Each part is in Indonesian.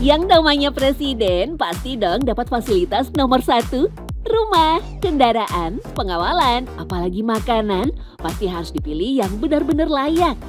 Yang namanya presiden pasti dong dapat fasilitas nomor satu. Rumah, kendaraan, pengawalan, apalagi makanan pasti harus dipilih yang benar-benar layak.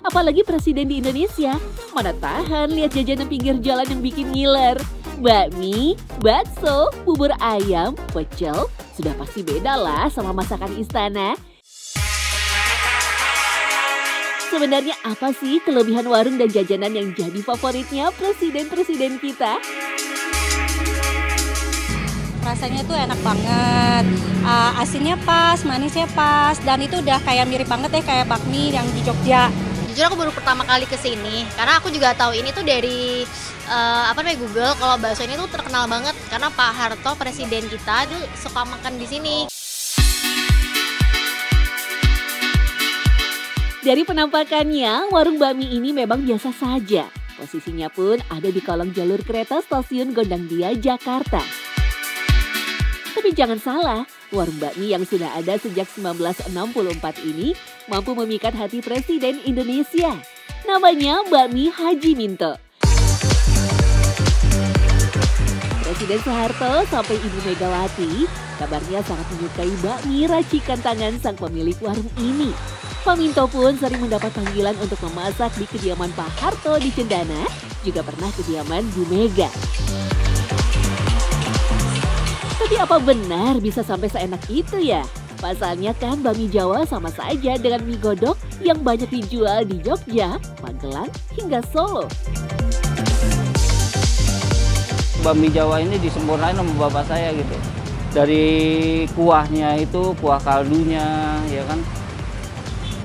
Apalagi presiden di Indonesia, mana tahan lihat jajanan pinggir jalan yang bikin ngiler. Bakmi, bakso, bubur ayam, pecel, sudah pasti beda lah sama masakan istana. Sebenarnya apa sih kelebihan warung dan jajanan yang jadi favoritnya presiden-presiden kita? Rasanya tuh enak banget, asinnya pas, manisnya pas, dan itu udah kayak mirip banget deh kayak bakmi yang di Jogja. Jujur aku baru pertama kali kesini, karena aku juga tahu ini tuh dari Google. Kalau bakso ini tuh terkenal banget karena Pak Harto presiden kita tuh suka makan di sini. Dari penampakannya, warung bakmi ini memang biasa saja. Posisinya pun ada di kolong jalur kereta stasiun Gondangdia, Jakarta. Tapi jangan salah, warung bakmi yang sudah ada sejak 1964 ini mampu memikat hati Presiden Indonesia. Namanya Bakmi Haji Minto. Presiden Soeharto sampai Ibu Megawati kabarnya sangat menyukai bakmi racikan tangan sang pemilik warung ini. Pak Minto pun sering mendapat panggilan untuk memasak di kediaman Pak Harto di Cendana, juga pernah kediaman Bu Mega. Tapi apa benar bisa sampai seenak itu ya? Pasalnya kan bakmi Jawa sama saja dengan mie godok yang banyak dijual di Jogja, Magelang, hingga Solo. Bakmi Jawa ini disempurnain sama bapak saya gitu. Dari kuahnya itu, kuah kaldunya, ya kan.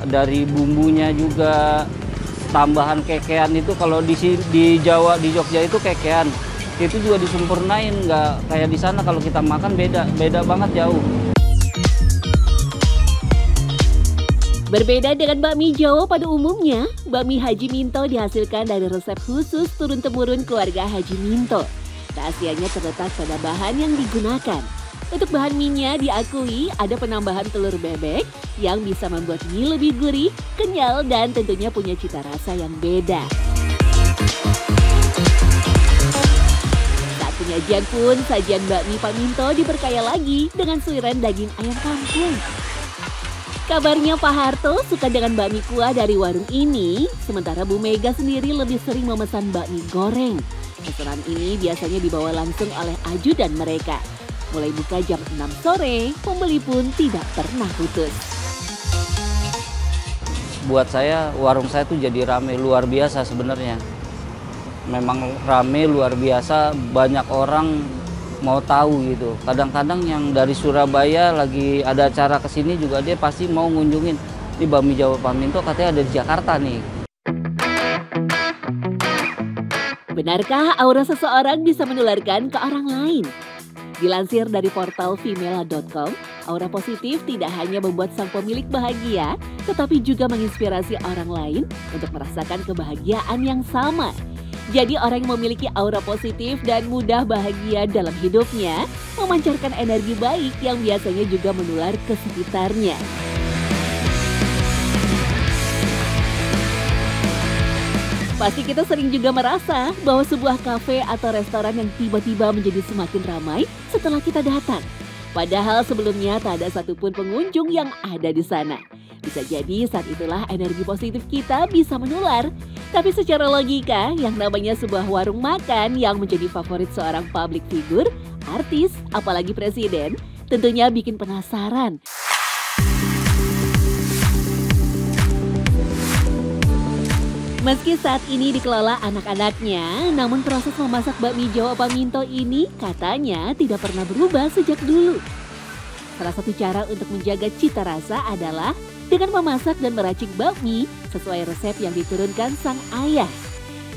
Dari bumbunya juga, tambahan kekean itu kalau di Jawa, di Jogja itu kekean. Itu juga disempurnain, nggak kayak di sana kalau kita makan beda banget jauh. Berbeda dengan bakmi Jawa pada umumnya, bakmi Haji Minto dihasilkan dari resep khusus turun-temurun keluarga Haji Minto. Rahasianya terletak pada bahan yang digunakan. Untuk bahan mie-nya diakui ada penambahan telur bebek yang bisa membuat mie lebih gurih, kenyal, dan tentunya punya cita rasa yang beda. Saat penyajian pun, sajian bakmi Pak Minto diperkaya lagi dengan suiran daging ayam kampung. Kabarnya Pak Harto suka dengan bakmi kuah dari warung ini, sementara Bu Mega sendiri lebih sering memesan bakmi goreng. Pesanan ini biasanya dibawa langsung oleh ajudan mereka. Mulai buka jam 6 sore, pembeli pun tidak pernah putus. Buat saya, warung saya tuh jadi rame, luar biasa sebenarnya. Memang rame, luar biasa, banyak orang mau tahu gitu. Kadang-kadang yang dari Surabaya lagi ada acara kesini juga dia pasti mau ngunjungin. Ini bakmi Jawa Pak Minto katanya ada di Jakarta nih. Benarkah aura seseorang bisa menularkan ke orang lain? Dilansir dari portal femela.com, aura positif tidak hanya membuat sang pemilik bahagia, tetapi juga menginspirasi orang lain untuk merasakan kebahagiaan yang sama. Jadi orang yang memiliki aura positif dan mudah bahagia dalam hidupnya, memancarkan energi baik yang biasanya juga menular ke sekitarnya. Pasti kita sering juga merasa bahwa sebuah kafe atau restoran yang tiba-tiba menjadi semakin ramai setelah kita datang. Padahal sebelumnya tak ada satupun pengunjung yang ada di sana. Bisa jadi saat itulah energi positif kita bisa menular. Tapi secara logika, yang namanya sebuah warung makan yang menjadi favorit seorang public figure, artis, apalagi presiden, tentunya bikin penasaran. Meski saat ini dikelola anak-anaknya, namun proses memasak bakmi Jawa Pak Minto ini katanya tidak pernah berubah sejak dulu. Salah satu cara untuk menjaga cita rasa adalah dengan memasak dan meracik bakmi sesuai resep yang diturunkan sang ayah.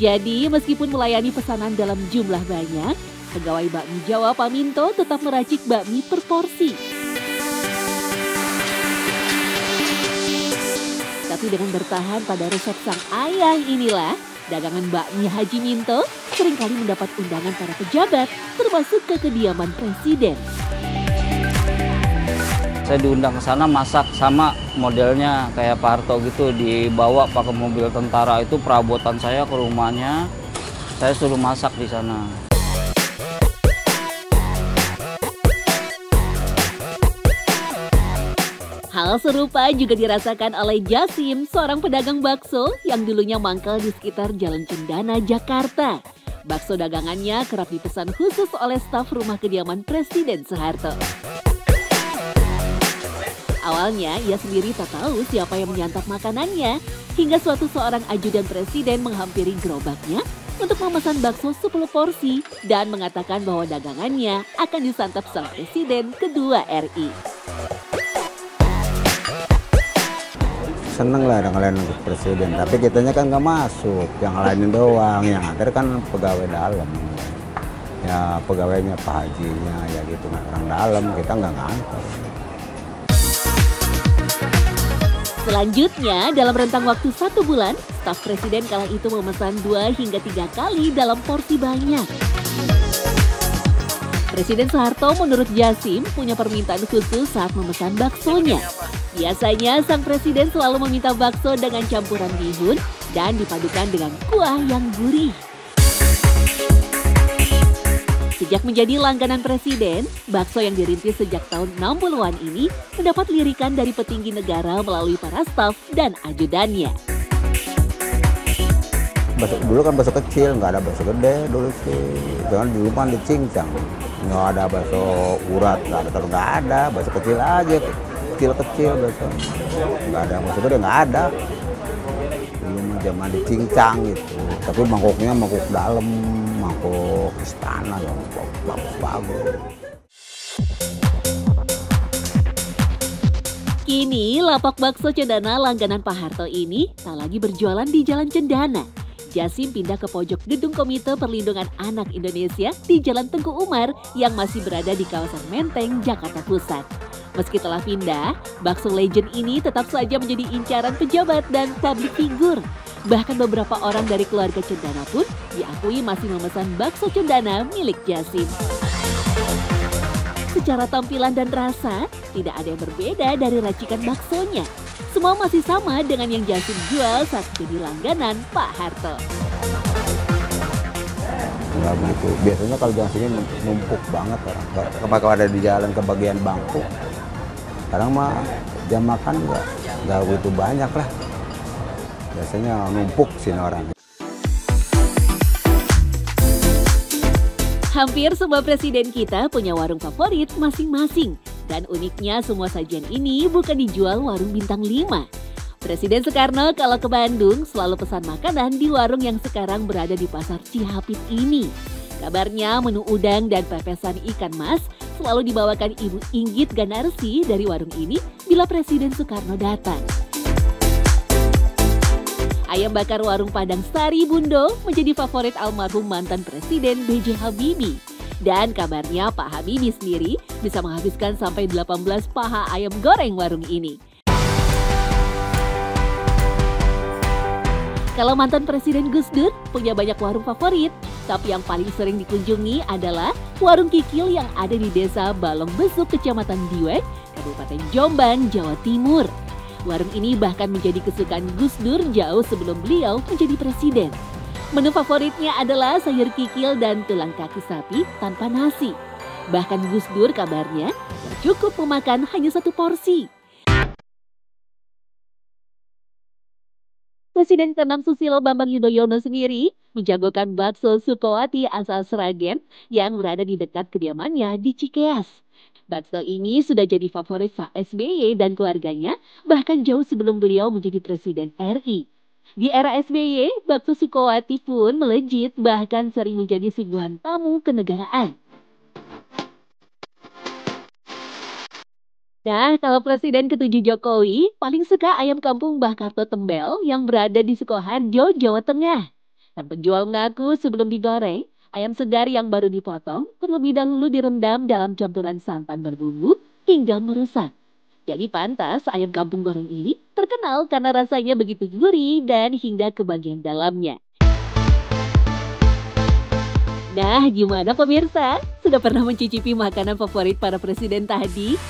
Jadi meskipun melayani pesanan dalam jumlah banyak, pegawai bakmi Jawa Pak Minto tetap meracik bakmi per porsi. Tapi dengan bertahan pada resep sang ayah inilah, dagangan bakmi Haji Minto seringkali mendapat undangan para pejabat, termasuk ke kediaman presiden. Saya diundang ke sana masak sama modelnya kayak Pak Harto gitu, dibawa pakai mobil tentara, itu perabotan saya ke rumahnya. Saya suruh masak di sana. Hal serupa juga dirasakan oleh Jasim, seorang pedagang bakso yang dulunya mangkal di sekitar Jalan Cendana, Jakarta. Bakso dagangannya kerap dipesan khusus oleh staf rumah kediaman Presiden Soeharto. Awalnya ia sendiri tak tahu siapa yang menyantap makanannya, hingga seorang ajudan presiden menghampiri gerobaknya untuk memesan bakso 10 porsi dan mengatakan bahwa dagangannya akan disantap sang presiden kedua RI. Seneng lah ngelainin presiden, tapi kitanya kan nggak masuk, yang ngelainin doang, yang antar kan pegawai dalam. Ya pegawainya Pak Hajinya, ya gitu, orang dalam, kita nggak ngantor. Selanjutnya, dalam rentang waktu 1 bulan, staf presiden kala itu memesan 2 hingga 3 kali dalam porsi banyak. Presiden Soeharto menurut Jasim punya permintaan khusus saat memesan baksonya. Biasanya sang presiden selalu meminta bakso dengan campuran bihun dan dipadukan dengan kuah yang gurih. Sejak menjadi langganan presiden, bakso yang dirintis sejak tahun 60-an ini mendapat lirikan dari petinggi negara melalui para staf dan ajudannya. Dulu kan bakso kecil, nggak ada bakso gede dulu sih. Jangan dulu kan dicincang, nggak ada bakso urat, nggak ada, bakso kecil aja, kecil bakso. Nggak ada bakso gede, nggak ada. Dulu mah zaman dicincang gitu, tapi mangkoknya mangkok dalam, mangkok istana yang bagus-bagus. Kini lapak bakso Cendana langganan Pak Harto ini tak lagi berjualan di Jalan Cendana. Jasim pindah ke pojok gedung Komite Perlindungan Anak Indonesia di Jalan Tengku Umar yang masih berada di kawasan Menteng, Jakarta Pusat. Meski telah pindah, bakso legend ini tetap saja menjadi incaran pejabat dan publik figur. Bahkan beberapa orang dari keluarga Cendana pun diakui masih memesan bakso Cendana milik Jasim. Secara tampilan dan rasa, tidak ada yang berbeda dari racikan baksonya. Semua masih sama dengan yang Jasim jual saat jadi langganan Pak Harto. Enggak begitu. Biasanya kalau jalan sini numpuk banget orang. Kalau ada di jalan ke bagian bangku. Sekarang mah jam makan nggak begitu banyak lah. Biasanya numpuk sini orang. Hampir semua presiden kita punya warung favorit masing-masing. Dan uniknya semua sajian ini bukan dijual warung bintang 5. Presiden Soekarno kalau ke Bandung selalu pesan makanan di warung yang sekarang berada di Pasar Cihapit ini. Kabarnya menu udang dan pepesan ikan mas selalu dibawakan Ibu Inggit Ganarsi dari warung ini bila Presiden Soekarno datang. Ayam bakar warung Padang Sari Bundo menjadi favorit almarhum mantan Presiden B.J. Habibie. Dan kabarnya Pak Habibie sendiri bisa menghabiskan sampai 18 paha ayam goreng warung ini. Kalau mantan Presiden Gus Dur punya banyak warung favorit, tapi yang paling sering dikunjungi adalah warung Kikil yang ada di Desa Balong Besuk, Kecamatan Diwek, Kabupaten Jombang, Jawa Timur. Warung ini bahkan menjadi kesukaan Gus Dur jauh sebelum beliau menjadi presiden. Menu favoritnya adalah sayur kikil dan tulang kaki sapi tanpa nasi. Bahkan Gus Dur kabarnya cukup memakan hanya 1 porsi. Presiden ke-6 Susilo Bambang Yudhoyono sendiri menjagokan bakso Sukowati asal Sragen yang berada di dekat kediamannya di Cikeas. Bakso ini sudah jadi favorit Pak SBY dan keluarganya bahkan jauh sebelum beliau menjadi Presiden RI. Di era SBY, bakso Sukowati pun melejit bahkan sering menjadi suguhan tamu kenegaraan. Nah, kalau Presiden ke-7 Jokowi paling suka ayam kampung Mbah Karto Tembel yang berada di Sukoharjo, Jawa Tengah. Dan penjual mengaku sebelum digoreng, ayam segar yang baru dipotong terlebih dahulu direndam dalam campuran santan berbumbu hingga meresap. Jadi pantas ayam kampung goreng ini terkenal karena rasanya begitu gurih dan hingga ke bagian dalamnya. Nah, gimana pemirsa? Sudah pernah mencicipi makanan favorit para presiden tadi?